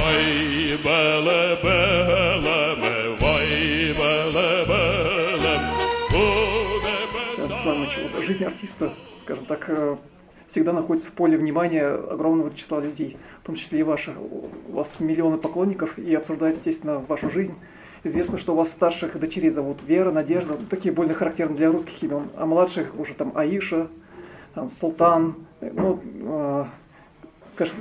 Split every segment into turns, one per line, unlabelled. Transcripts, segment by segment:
Вай беле белеме, вай беле белем,
Александр Ильич, вот жизнь артиста, скажем так, всегда находится в поле внимания огромного числа людей, в том числе и ваших. У вас миллионы поклонников и обсуждают, естественно, вашу жизнь. Известно, что у вас старших дочерей зовут Вера, Надежда, ну, такие больно характерны для русских имен, а младших уже там Аиша, там, Султан, ну, скажем,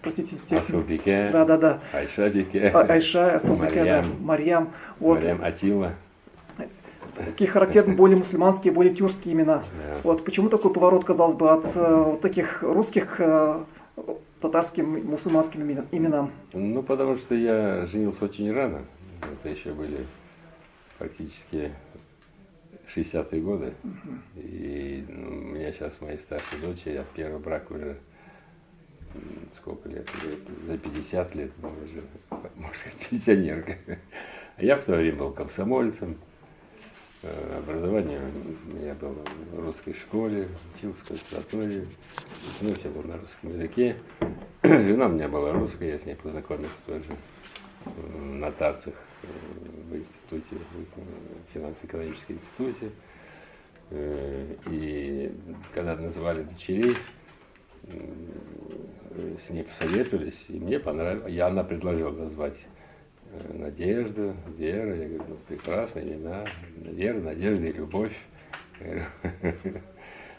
простите, все.
Асылбике,
Да.
Айшабике,
Айша, Асылбике, да, Марьям. Вот.
Марьям Атила.
Такие характерные более мусульманские, более тюркские имена.
Да.
Вот почему такой поворот, казалось бы, от вот таких русских татарским мусульманским именам?
Ну, потому что я женился очень рано. Это еще были фактически 60-е годы. И у меня сейчас моей старшей дочери от первого брака уже сколько лет? За 50 лет, уже, можно сказать, пенсионерка. А я в то время был комсомольцем. Образование у меня было в русской школе, учился в консерватории, ну, все было на русском языке. Жена у меня была русская, я с ней познакомился тоже в нотациях в институте, в финансово-экономическом институте. И когда называли дочерей, с ней посоветовались, и мне понравилось, она предложила назвать Надежда, Вера, я говорю, ну, прекрасные имена, Вера, Надежда и Любовь.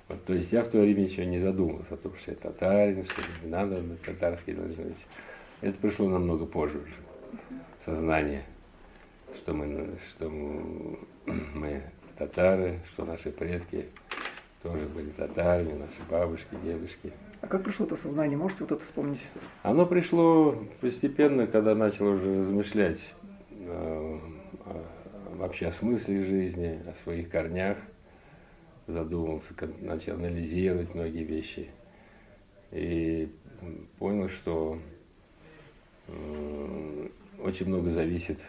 Вот, то есть я в то время еще не задумывался о том, что я татарин, что имена татарские должны быть. Это пришло намного позже уже, сознание, что мы татары, что наши предки тоже были татарами, наши бабушки, дедушки.
А как пришло это сознание? Можете вот это вспомнить?
Оно пришло постепенно, когда начал уже размышлять вообще о смысле жизни, о своих корнях, задумался, начал анализировать многие вещи и понял, что очень много зависит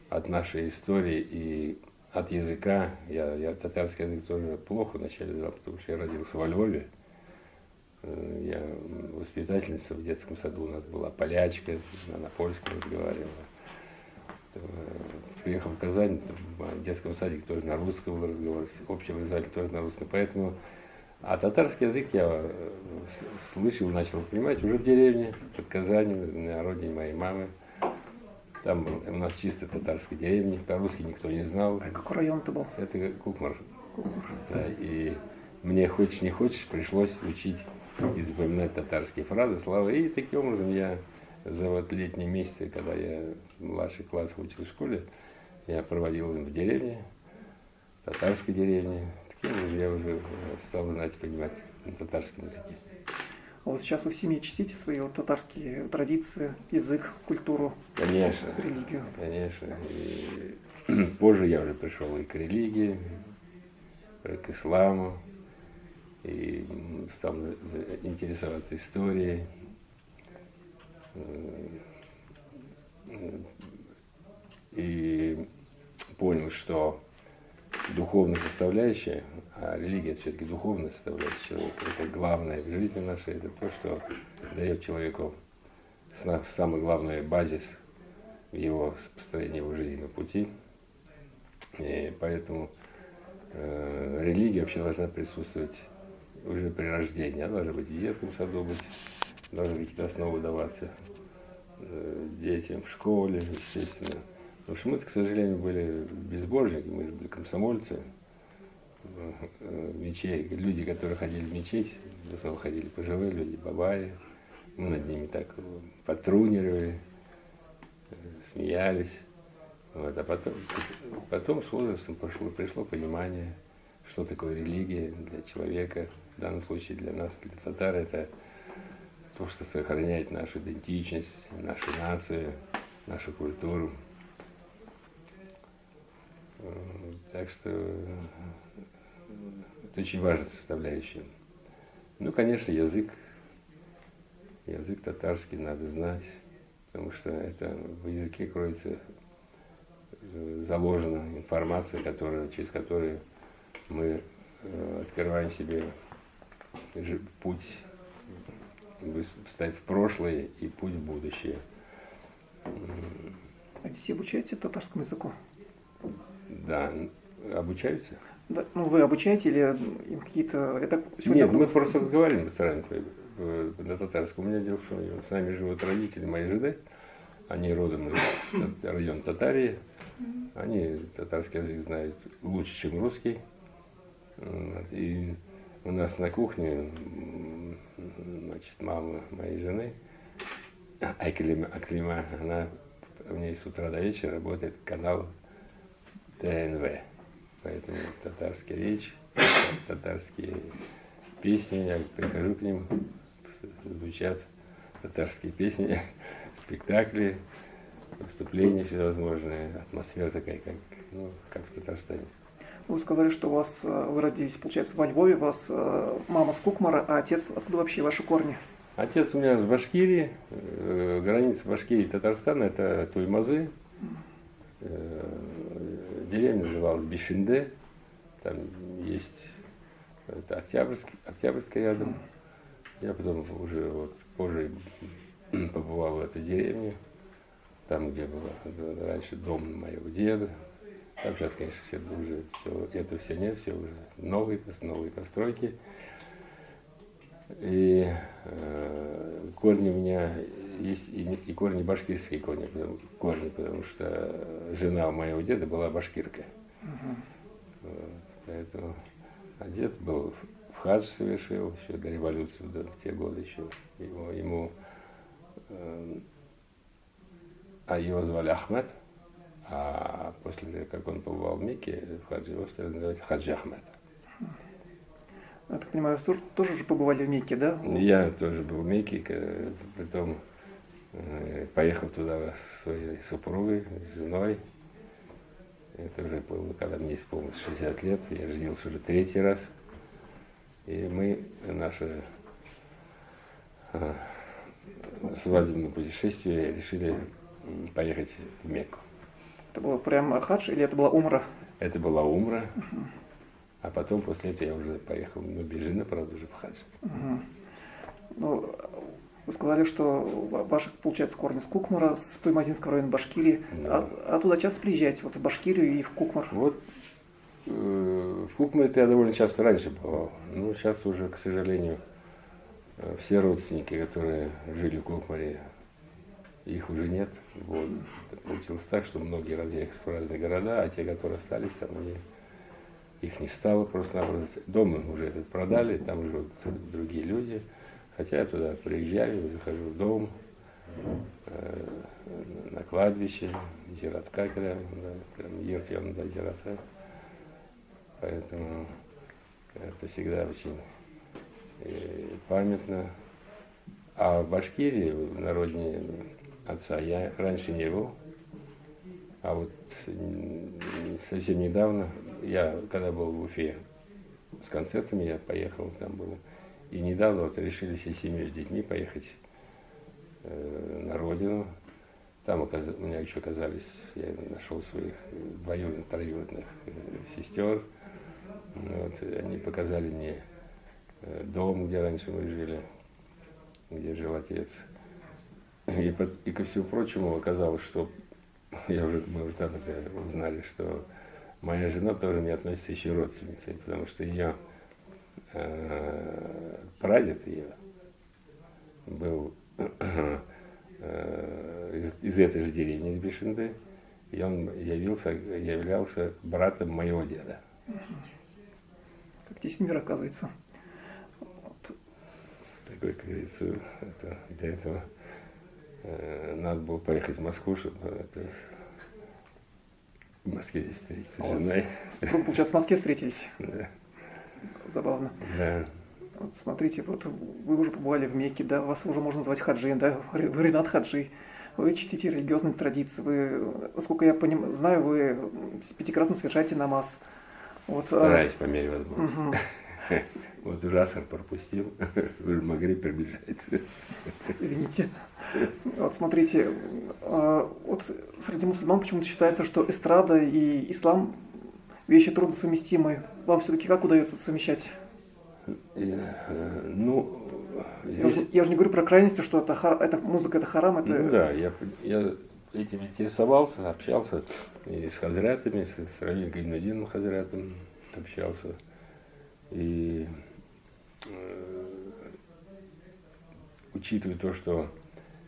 от нашей истории и от языка. Я татарский язык тоже плохо вначале знал, потому что я родился во Львове. Я воспитательница в детском саду, у нас была полячка, она на польском разговаривала. Приехал в Казань, в детском садике тоже на русском был разговор, общий образователь тоже на русском. Поэтому, а татарский язык я слышал, начал понимать уже в деревне, под Казанью, на родине моей мамы. Там у нас чисто татарская деревня, по-русски никто не знал.
А какой район это был?
Это Кукмар. Да, и мне хочешь не хочешь, пришлось учить и запоминать татарские фразы, слова. И таким образом я за вот летние месяцы, когда я в младших классах учил в школе, я проводил в деревне, в татарской деревне. Таким образом я уже стал знать, понимать на татарском языке.
А вот сейчас вы в семье чтите свои вот татарские традиции, язык, культуру,
Конечно,
религию?
конечно. И позже я уже пришел и к религии, к исламу, и стал интересоваться историей. И понял, что духовная составляющая, а религия это все-таки духовная составляющая человека, это главное в жизни нашей, это то, что дает человеку самый главный базис в его построении его жизненного пути. И поэтому религия вообще должна присутствовать уже при рождении. Она должна быть в детском саду, должны какие-то основы даваться детям в школе, естественно. Потому что мы-то, к сожалению, были безбожники, мы же были комсомольцы, люди, которые ходили в мечеть, в основном ходили пожилые люди, бабаи. Мы над ними так подтрунивали, смеялись. Вот. А потом с возрастом пришло понимание, что такое религия для человека, в данном случае для нас, для татар, это то, что сохраняет нашу идентичность, нашу нацию, нашу культуру. Так что это очень важная составляющая. Ну, конечно, язык татарский надо знать, потому что это в языке кроется заложена информация, через которую мы открываем себе путь, встать в прошлое и путь в будущее.
А детей обучаете татарскому языку?
Да, обучаются?
Да, ну, вы обучаете или им какие-то... Я так сегодня
Нет, мы просто разговариваем на татарском. У меня дело, что с нами живут родители моей жены. Они родом из района Татарии. Они татарский язык знают лучше, чем русский. Вот. И у нас на кухне, значит, мама моей жены, Аклима, она, у нее с утра до вечера работает канал ТНВ. Поэтому татарская речь, татарские песни, я прихожу к ним, звучат татарские песни, спектакли, выступления всевозможные, атмосфера такая, как в Татарстане.
Вы сказали, что у вас, вы родились, получается, во Львове, у вас мама с Кукмара, а отец, откуда вообще ваши корни?
Отец у меня с Башкирии, граница Башкирии и Татарстана, это Туймазы. Деревня называлась Бишинде, там есть это Октябрьская рядом. Я потом уже вот позже побывал в этой деревне, там, где был раньше дом моего деда. Там сейчас, конечно, это все нет, все уже новые постройки. И корни у меня есть и корни башкирские корни, потому что жена моего деда была башкирка. Вот, поэтому, а дед был в хадж совершил еще до революции, до те годы еще. Его звали Ахмед, а после, как он побывал в Мекке, в хадже, его стали называть Хаджи Ахмед.
Я так понимаю, вы тоже же побывали в Мекке, да?
Я тоже был в Мекке, потом поехал туда со своей супругой, женой. Это уже было, когда мне исполнилось 60 лет, я женился уже 3-й раз. И мы наше свадебное путешествие решили поехать в Мекку.
Это было прям хадж или это была умра?
Это была умра. А потом, после этого, я уже поехал, без жены, правда, уже в хадж.
Ну, вы сказали, что ваши, получается, корни с Кукмара, с Туймазинского района Башкирии.
Да.
А туда часто приезжаете, вот в Башкирию и в Кукмар?
Вот в Кукмаре я довольно часто раньше бывал. Но сейчас уже, к сожалению, все родственники, которые жили в Кукмаре, их уже нет. Вот. Получилось так, что многие разъехали в разные города, а те, которые остались, там их не стало просто-напросто. Дом уже этот продали, там живут другие люди. Хотя я туда приезжаю, захожу в дом, на кладбище, зиратка, когда ертем до зирата. Поэтому это всегда очень памятно. А в Башкирии, на родине отца, я раньше не был. А вот совсем недавно, я когда был в Уфе с концертами, я поехал, там был. И недавно вот решили всей семьей с детьми поехать на родину. Там у меня еще оказались, я нашел своих двоюродных, троюродных сестер. Вот, они показали мне дом, где раньше мы жили, где жил отец. И ко всему прочему оказалось, что мы уже там узнали, что моя жена тоже не относится еще родственницей, потому что ее прадед ее был из этой же деревни, из Бишинды, и он являлся братом моего деда.
Как тесен мир, оказывается. Вот.
Такой, как говорится, для этого надо было поехать в Москву, чтобы в Москве здесь встретиться с женой.
Супруг, получается, в Москве встретились?
Да.
Забавно.
Да.
Вот смотрите, вот вы уже побывали в Мекке, да, вас уже можно назвать хаджием, да, вы Ринат Хаджи. Вы чтите религиозные традиции, вы, насколько я знаю, вы 5-кратно совершаете намаз. Вот,
стараюсь по мере возможности. Вот уже аср пропустил, уже Магриб приближается.
Извините. Вот смотрите, вот среди мусульман почему-то считается, что эстрада и ислам вещи трудносовместимые. Вам все-таки как удается это совмещать?
Ну,
Я же не говорю про крайности, что это музыка, это харам, это...
Ну да, я этим интересовался, общался и с хазрятами, с Равин Гайнудином Хазрятом общался. И учитывая то, что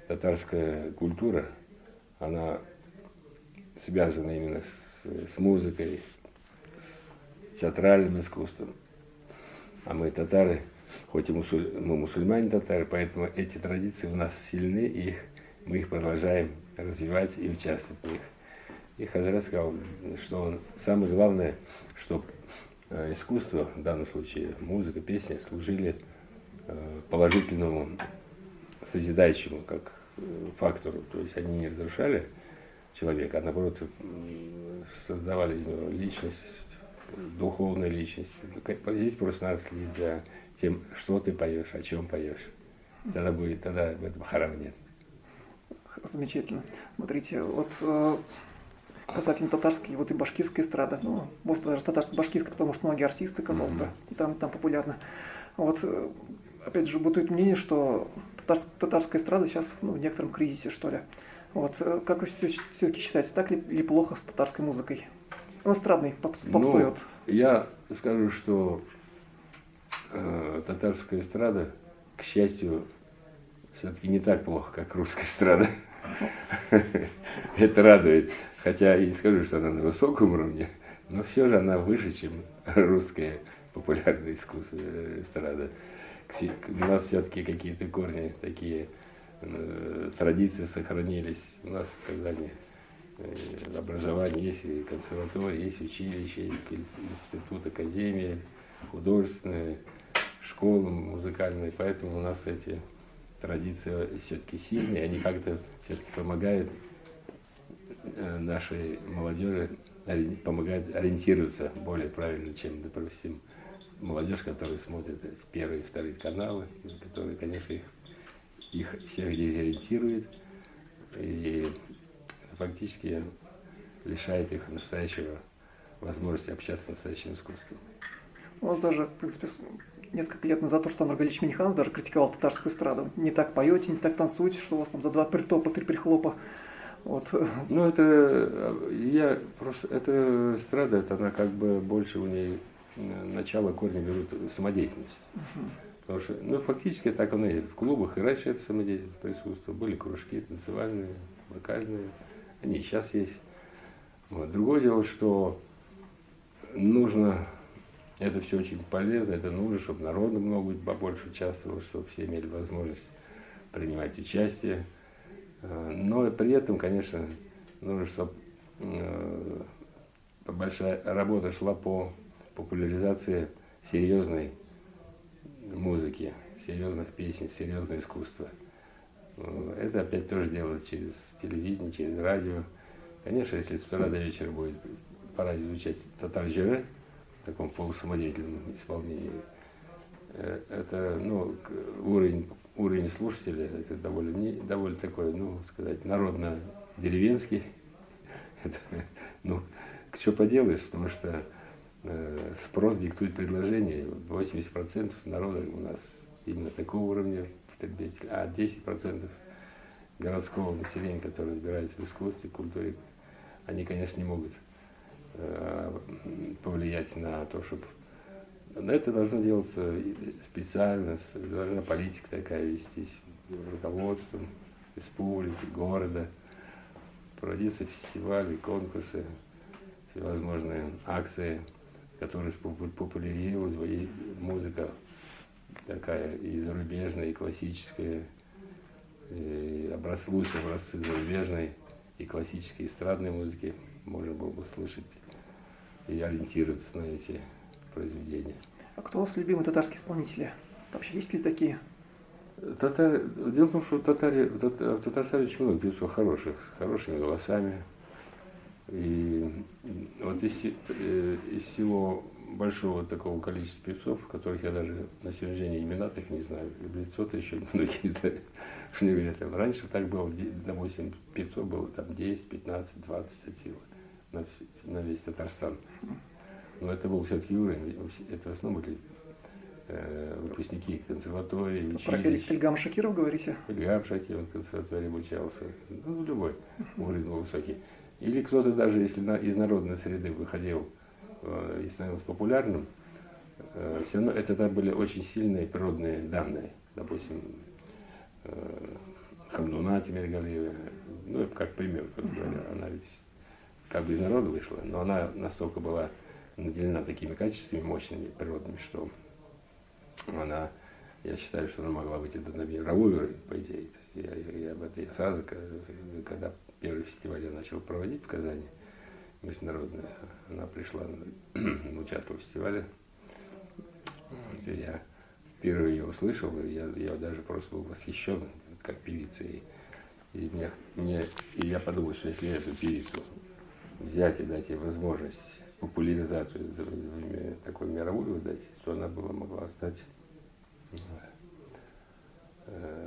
татарская культура, она связана именно с музыкой, с театральным искусством. А мы татары, хоть и мы мусульмане татары, поэтому эти традиции у нас сильны, и мы их продолжаем развивать и участвовать в них. И Хазрат сказал, что самое главное, чтобы искусство, в данном случае музыка, песня, служили положительному, созидающему как фактору. То есть они не разрушали человека, а наоборот создавали из него личность, духовную личность. Здесь просто надо следить за тем, что ты поешь, о чем поешь. Тогда в этом харама нет.
Замечательно. Смотрите, вот касательно татарской вот и башкирской эстрады, ну, может даже татарско-башкирской, потому что многие артисты, казалось бы, и там популярны. Вот, опять же, бытует мнение, что татарская эстрада сейчас в некотором кризисе, что ли. Вот, как вы все-таки считаете, так ли плохо с татарской музыкой? Ну, эстрадной, попсой.
Ну, я скажу, что татарская эстрада, к счастью, все-таки не так плохо, как русская эстрада. Это радует. Хотя и не скажу, что она на высоком уровне, но все же она выше, чем русская популярное искусство эстрада. У нас все-таки какие-то корни, такие традиции сохранились. У нас в Казани образование есть, и консерватория, есть училище, есть институт, академия, художественная, школа музыкальная. Поэтому у нас эти традиции все-таки сильные, они как-то все-таки помогают нашей молодежи, помогают ориентироваться более правильно, чем, допустим, молодежь, которая смотрит первые и вторые каналы, которые, конечно, их всех дезориентирует и фактически лишает их настоящего возможности общаться с настоящим искусством.
У нас даже, в принципе, несколько лет назад Рустам Нургалиевич Минниханов даже критиковал татарскую эстраду. Не так поете, не так танцуете, что у вас там за 2 притопа, 3 прихлопа. Вот.
Ну, это эстрада, это она как бы больше у нее начало корни берут самодеятельность. Потому что, ну, фактически так оно и есть. В клубах и раньше это самодеятельность присутствовала. Были кружки танцевальные, вокальные. Они и сейчас есть. Вот. Другое дело, что нужно, это все очень полезно, это нужно, чтобы народу много побольше участвовало, чтобы все имели возможность принимать участие. Но при этом, конечно, нужно, чтобы большая работа шла по популяризации серьезной музыки, серьезных песен, серьезного искусства. Это опять тоже делается через телевидение, через радио. Конечно, если с утра до вечера будет по радио звучать татар-жире в таком полусамодеятельном исполнении, это, ну, уровень слушателя, это довольно такой, ну, сказать, народно-деревенский. Это, ну, что поделаешь, потому что спрос диктует предложение. 80% народа у нас именно такого уровня потребителя, а 10% городского населения, которое разбирается в искусстве, культуре, они, конечно, не могут повлиять на то, чтобы... Но это должно делаться специально, должна политика такая вестись, руководством республики, города, проводиться фестивали, конкурсы, всевозможные акции, которые популяризировалась бы и музыка такая и зарубежная, и классическая, и лучшие образцы зарубежной и классической эстрадной музыки можно было бы слышать и ориентироваться на эти произведения.
А кто у вас любимые татарские исполнители? Вообще есть ли такие?
Дело в том, что в Татарстане очень много певцов хорошими голосами. И вот из всего большого такого количества певцов, которых я даже на сегодняшний день имена так не знаю, в лицо-то еще многие знают, что не говорят. Раньше так было, допустим, певцов было там 10, 15, 20 от силы на весь Татарстан. Но это был все-таки уровень, это в основном были выпускники консерватории,
Про
училищ.
Ильгама Шакиров говорите?
Ильгам Шакиров в консерватории обучался. Ну, любой уровень был высокий. Или кто-то даже, если из народной среды выходил и становился популярным, все равно это там были очень сильные природные данные. Допустим, Хамдуна Темиргалиева, ну, как пример, просто говоря, она ведь как бы из народа вышла, но она настолько была наделена такими качествами мощными, природными, что она, я считаю, что она могла выйти на мировой уровень, по идее. Я об этом сразу, когда первый фестиваль я начал проводить в Казани, международный, она пришла, участвовала в фестивале. Я впервые ее услышал, и я даже просто был восхищен, как певица. И я подумал, что если эту певицу взять и дать ей возможность популяризацию такой мировую дать, то она могла стать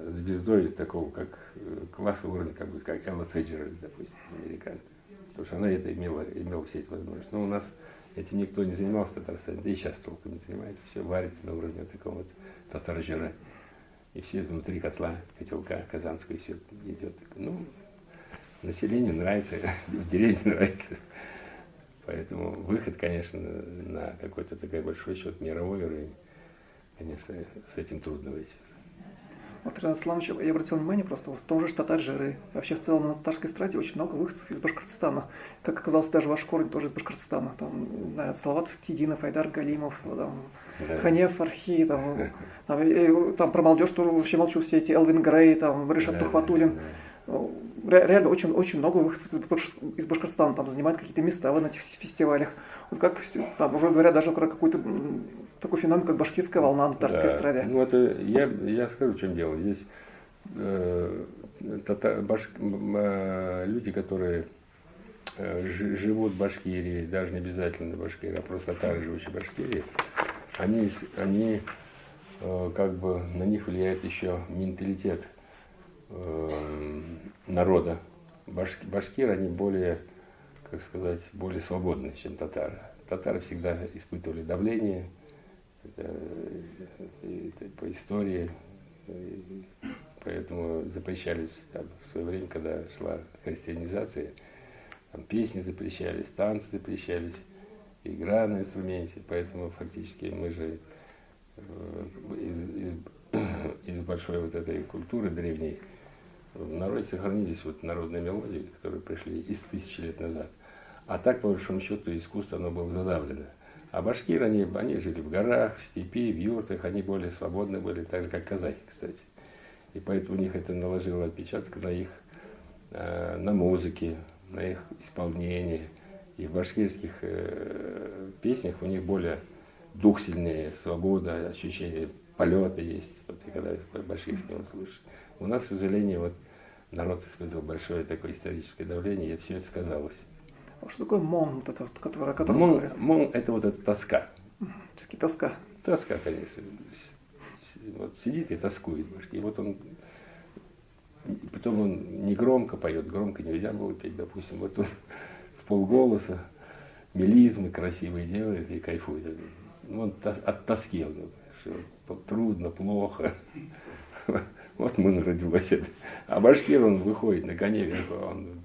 звездой такого, как класса уровня, как Элла Фиджеральд, допустим, американка. Потому что она это имела все эти возможности. Но у нас этим никто не занимался в Татарстане, да и сейчас толком не занимается. Все варится на уровне такого вот татар-жира. И все внутри котелка казанского, и все идет. Ну, населению нравится, в деревне нравится. Поэтому выход, конечно, на какой-то такой большой счет мировой уровень, конечно, с этим трудно выйти.
Вот, Ренат Исламович, я обратил внимание просто, вот в том же татар-жиры, вообще в целом на татарской эстраде очень много выходцев из Башкортостана. Как оказалось, даже ваш корень тоже из Башкортостана. Там, не знаю, Салават Фатидинов, Айдар Галимов, там,
Да.
Ханеф Фархи, там про молодежь тоже вообще молчу, все эти Элвин Грей, там, Решат Тухватуллин. Реально очень много выходцев из Башкортостана там занимают какие-то места на этих фестивалях. Вот как там уже говорят даже про какой-то такой феномен, как башкирская волна на татарской эстраде.
Ну, это я скажу, в чем дело. Здесь люди, которые живут в Башкирии, даже не обязательно в Башкирии, а просто татары, живущие в Башкирии, они как бы на них влияет еще менталитет народа. Башкиры, они более, как сказать, более свободны, чем татары. Татары всегда испытывали давление, это по истории, поэтому запрещались в свое время, когда шла христианизация, там песни запрещались, танцы запрещались, игра на инструменте, поэтому фактически мы же из большой вот этой культуры древней в народе сохранились вот народные мелодии, которые пришли из 1000 лет назад. А так, по большому счету, искусство оно было задавлено. А башкиры, они жили в горах, в степи, в юртах, они более свободны были, так же, как казахи, кстати. И поэтому у них это наложило отпечаток на их, на музыке, на их исполнении. И в башкирских песнях у них более дух сильнее, свобода, ощущение полета есть. Вот и когда башкирский он слышит. У нас, к сожалению, вот народ испытывал большое такое историческое давление, и все это сказалось.
А что такое мон, вот это, о котором
Мон,
говорят?
это вот эта тоска.
Все-таки тоска.
Тоска, конечно. Вот сидит и тоскует. И вот он, потом он не громко поет, громко нельзя было петь, допустим. Вот он в полголоса мелизмы красивые делает и кайфует. Он от тоски, что трудно, плохо. Вот мы родилась это. А башкир, он выходит на коне вверху, он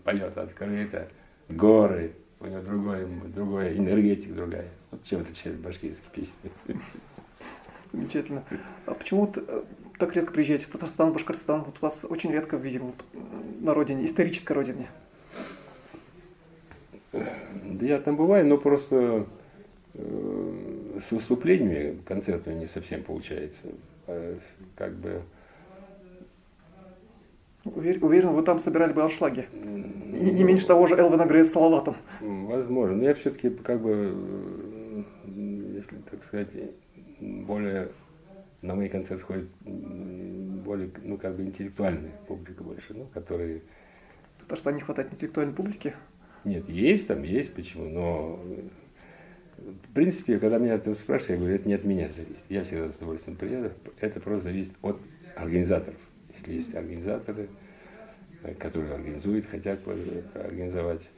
поет открыто, горы, у него другая энергетика другая. Вот чем отличается башкирские песни.
Замечательно. А почему вот так редко приезжаете в Татарстан, Башкортостан? Вот вас очень редко видим вот на родине, исторической родине.
Да я там бываю, но просто с выступлениями концертными не совсем получается. Как бы...
Уверен, вы там собирали бы аншлаги. И не меньше того же Элвина Грея с Салаватом.
Возможно. Но я все-таки, как бы, если так сказать, более на мои концерты ходит более, ну, как бы интеллектуальная публика больше, ну, которые...
В Татарстане не хватает интеллектуальной публики?
Нет, есть, почему, но в принципе, когда меня это спрашивают, я говорю, это не от меня зависит. Я всегда с удовольствием приеду, это просто зависит от организаторов. Если есть организаторы, которые организуют, хотят организовать,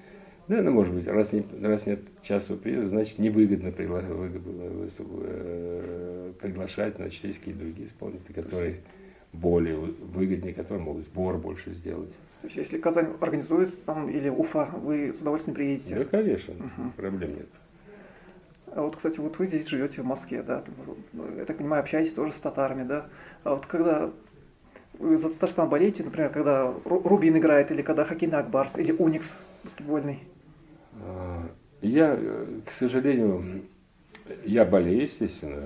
Наверное, может быть, раз нет частого приезда, значит невыгодно приглашать, значит, есть какие-то другие исполнители, которые более выгоднее, которые могут сбор больше сделать.
То есть, если Казань организует там или Уфа, вы с удовольствием приедете?
Да, конечно, проблем нет.
А вот, кстати, вот вы здесь живете в Москве, да? Я так понимаю, общаетесь тоже с татарами, да? А вот когда вы за Татарстан болеете, например, когда Рубин играет, или когда хоккейный Акбарс, или Уникс баскетбольный?
Я, к сожалению, я болею, естественно,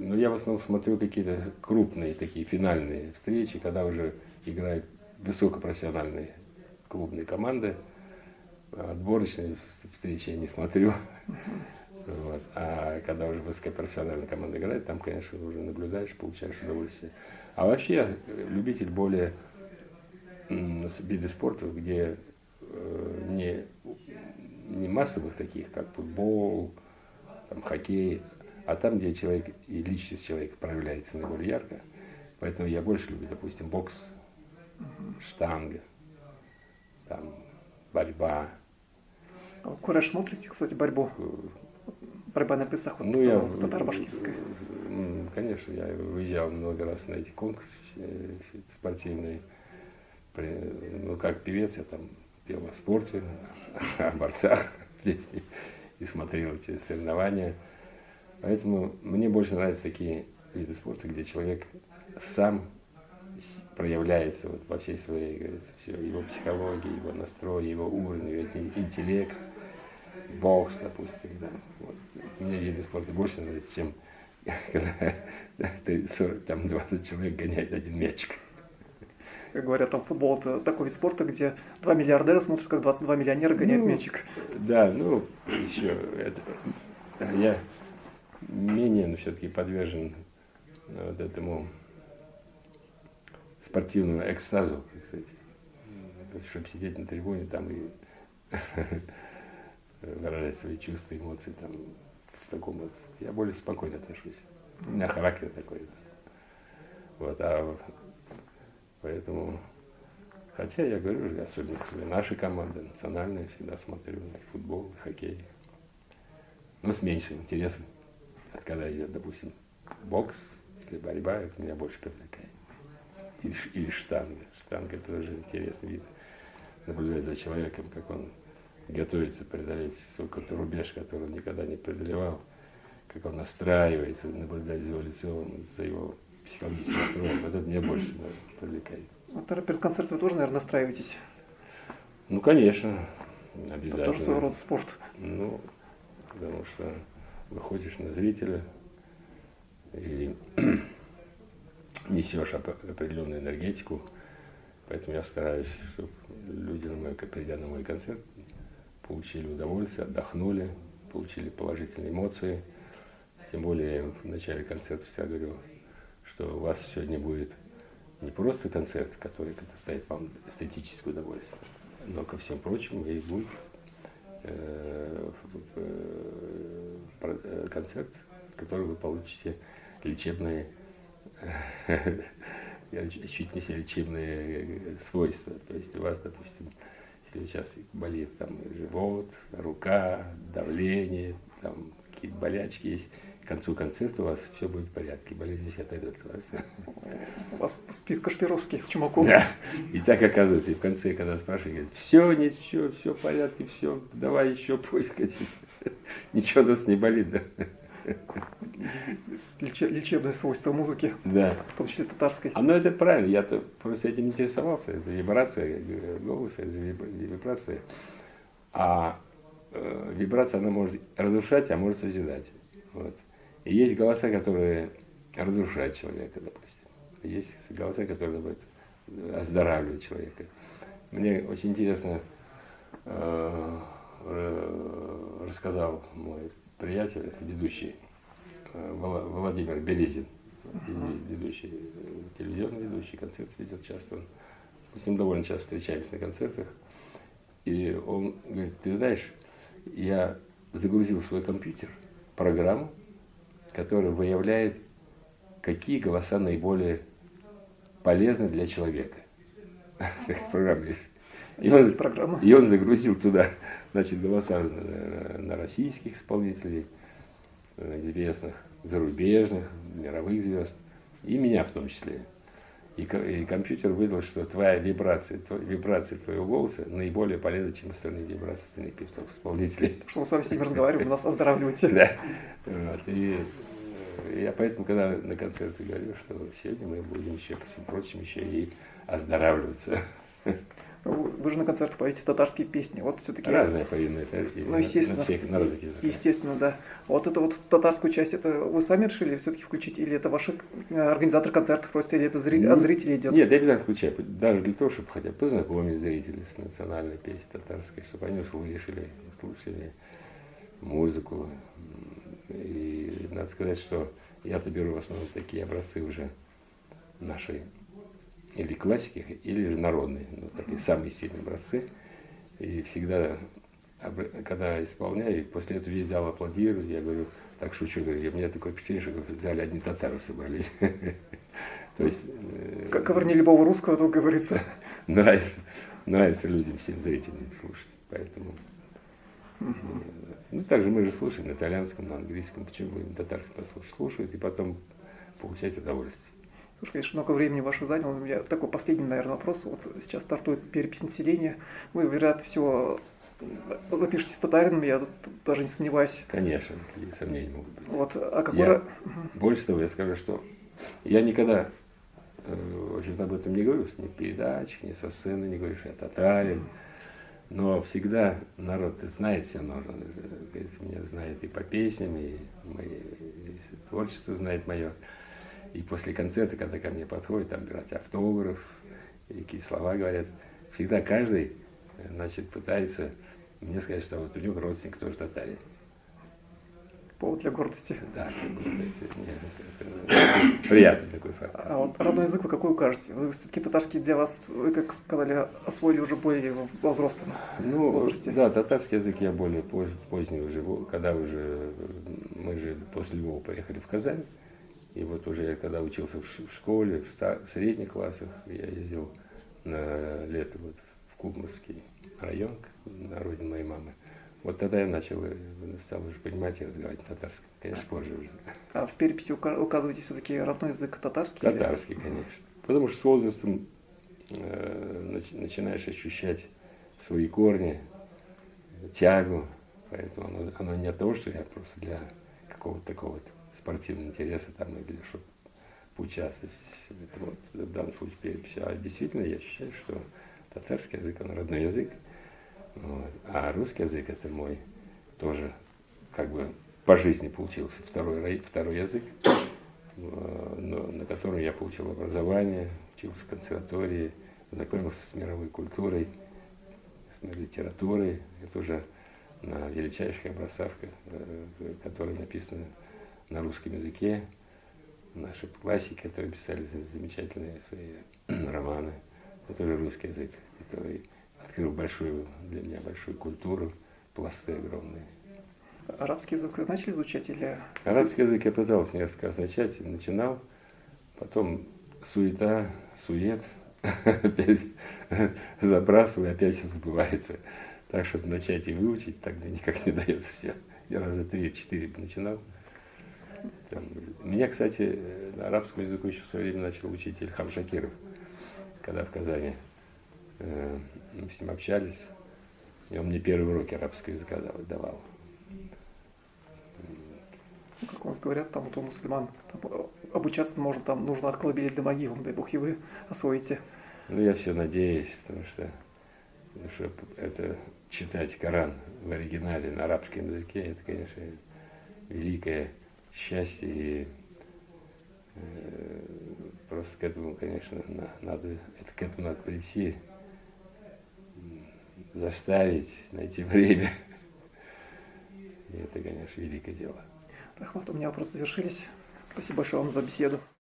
но я в основном смотрю какие-то крупные такие финальные встречи, когда уже играют высокопрофессиональные клубные команды. Отборочные встречи я не смотрю. Вот. А когда уже высокопрофессиональная команда играет, там, конечно, уже наблюдаешь, получаешь удовольствие. А вообще я любитель более виды спорта, где не массовых таких, как футбол, там, хоккей, а там, где человек и личность человека проявляется наиболее ярко. Поэтому я больше люблю, допустим, бокс, штанга, там, борьба.
Кураж смотрите, кстати, борьбу? Борьба на пресах, вот, татаро-башкирская.
Конечно, я выезжал много раз на эти конкурсы спортивные. Ну, как певец, я там пел о спорте, о борцах песни и смотрел эти соревнования. Поэтому мне больше нравятся такие виды спорта, где человек сам проявляется вот во всей своей, говорится, все, его психология, его настрой, его уровень, его интеллект, бокс, допустим. Да. Вот. Мне виды спорта больше нравятся, чем когда 40, там 20 человек гоняет один мячик.
Как говорят, там футбол — это такой вид спорта, где 2 миллиардера смотрят, как 22 миллионера гоняют мячик.
Да, ну, еще это, я менее, но все-таки подвержен вот этому спортивному экстазу, кстати. Чтобы сидеть на трибуне там и выражать свои чувства, эмоции там в таком вот. Я более спокойно отношусь. У меня характер такой. Вот, поэтому, хотя я говорю, особенно наши команды национальные, всегда смотрю на футбол, хоккей. Но с меньшим интересом. Вот когда идет, допустим, бокс или борьба, это меня больше привлекает. Или штанга. Штанга — это тоже интересный вид. Наблюдать за человеком, как он готовится преодолеть какой-то рубеж, который он никогда не преодолевал, как он настраивается, наблюдать за его лицом, за его психологическим настроем. Вот это меня больше привлекает.
Вот перед концертом вы тоже, наверное, настраиваетесь?
Ну, конечно, обязательно.
Это тоже своего рода спорт.
Ну, потому что выходишь на зрителя и несешь определенную энергетику. Поэтому я стараюсь, чтобы люди, придя на мой концерт, получили удовольствие, отдохнули, получили положительные эмоции. Тем более в начале концерта всегда говорю, что у вас сегодня будет не просто концерт, который доставит вам эстетическое удовольствие, но ко всем прочим и будет концерт, в котором вы получите лечебные, чуть не все лечебные свойства. То есть у вас, допустим, если сейчас болит там живот, рука, давление, там какие-то болячки есть, к концу концерта у вас все будет в порядке, болезни все отойдут у вас.
У вас спит Кашпировский с Чумаком.
Да. И так оказывается, и в конце, когда спрашивают, говорят, все, ничего, все в порядке, все, давай еще пусть. Ничего у нас не болит, да.
Лечебное свойство музыки,
Да.
в том числе татарской.
Ну это правильно, я-то просто этим интересовался, это вибрация голоса, это вибрация. А вибрация, она может разрушать, а может созидать. Вот. И есть голоса, которые разрушают человека, допустим. Есть голоса, которые, оздоравливают человека. Мне очень интересно рассказал мой приятель, это ведущий, Владимир Березин, ведущий, телевизионный ведущий, концерт ведет часто. Мы с ним довольно часто встречаемся на концертах. И он говорит, ты знаешь, я загрузил в свой компьютер программу, которая выявляет, какие голоса наиболее полезны для человека. Такая программа есть.
программы.
и он загрузил туда, значит, голоса на российских исполнителей, известных, зарубежных, мировых звезд, и меня в том числе. И компьютер выдал, что твоя вибрация твоего голоса наиболее полезна, чем остальные вибрации остальных певцов, исполнителей.
Что мы с вами с ним разговариваем, нас оздоравливаете.
Да. Вот. И я поэтому, когда на концерте говорю, что сегодня мы будем еще, по всем прочим, еще и оздоравливаться.
Вы же на концертах поете татарские песни. Вот все-таки.
Разные пою на
естественно.
на всех разных языках.
Естественно, да. Вот эту вот татарскую часть, это вы сами решили все-таки включить, или это ваши организатор концертов просто, или это от зрителей идет?
Нет, я обязательно включаю, даже для того, чтобы хотя бы познакомить зрителей с национальной песней татарской, чтобы они услышали музыку. И надо сказать, что я-то беру в основном такие образцы уже нашей или классики, или же народные, ну, такие самые сильные образцы. И всегда, когда исполняю, после этого весь зал аплодирует, я говорю, так шучу, говорю, у меня такое впечатление, что в зале одни татары собрались. То есть...
Ковырни любого русского, тут говорится.
Нравится людям, всем зрителям слушать, поэтому... Ну, также мы же слушаем на итальянском, на английском, почему будем татарском послушать, слушают и потом получать удовольствие.
Уж, конечно, много времени ваше заняло. У меня такой последний, наверное, вопрос. Вот сейчас стартует перепись населения. Вы, вероятно, всего запишетесь с татарином, я тут даже не сомневаюсь.
Конечно, какие сомнения могут быть.
Вот, а какой...
Больше того, я скажу, что я никогда, в общем-то, об этом не говорю, ни в передачах, ни со сцены не говорю, что я татарин. Но всегда народ знает все равно, меня знает и по песням, и творчество знает мое. И после концерта, когда ко мне подходят, там брать автограф, и какие слова говорят, всегда каждый, значит, пытается мне сказать, что вот у него родственник тоже татарин.
Повод для гордости.
Да, это приятный такой факт.
А вот родной язык вы какой укажете? Вы все-таки татарский для вас, вы, как сказали, освоили уже более во взрослом возрасте.
Да, татарский язык я более поздний уже, когда уже, мы же после Львова поехали в Казань. И вот уже я когда учился в школе, в средних классах, я ездил на лето вот в Кубмурский район, на родину моей мамы. Вот тогда я стал уже понимать и разговаривать на татарском. Конечно, позже уже.
А в переписи указываете все-таки родной язык татарский?
Татарский, конечно. Потому что с возрастом начинаешь ощущать свои корни, тягу. Поэтому оно не от того, что я просто для какого-то такого спортивного интереса там, или чтобы поучаствовать в данном случае переписи. А действительно я ощущаю, что татарский язык, он родной язык. Вот. А русский язык это мой тоже как бы по жизни получился второй язык, на котором я получил образование, учился в консерватории, знакомился с мировой культурой, с литературой. Это уже на величайших образцах, которые написаны на русском языке, наши классики, которые писали замечательные свои романы. Это уже русский язык, который открыл для меня большую культуру, пласты огромные.
Арабский язык вы начали изучать или...
Арабский язык я пытался несколько раз начинал, потом сует, опять забрасываю, опять все забывается. Так, чтобы начать и выучить, так мне никак не дается все. Я раза 3-4 начинал. Меня, кстати, арабскому языку еще в свое время начал учить Ильхам Шакиров, когда в Казани мы с ним общались, и он мне первые уроки арабского языка давал.
Как у нас говорят, там вот у мусульман обучаться можно, там нужно от колыбели до могилы, дай бог и вы освоите.
Ну, я все надеюсь, потому что это читать Коран в оригинале на арабском языке, это, конечно, великое счастье, и просто к этому, конечно, к этому надо прийти, заставить, найти время. И это, конечно, великое дело.
Рахмат, у меня вопросы завершились. Спасибо большое вам за беседу.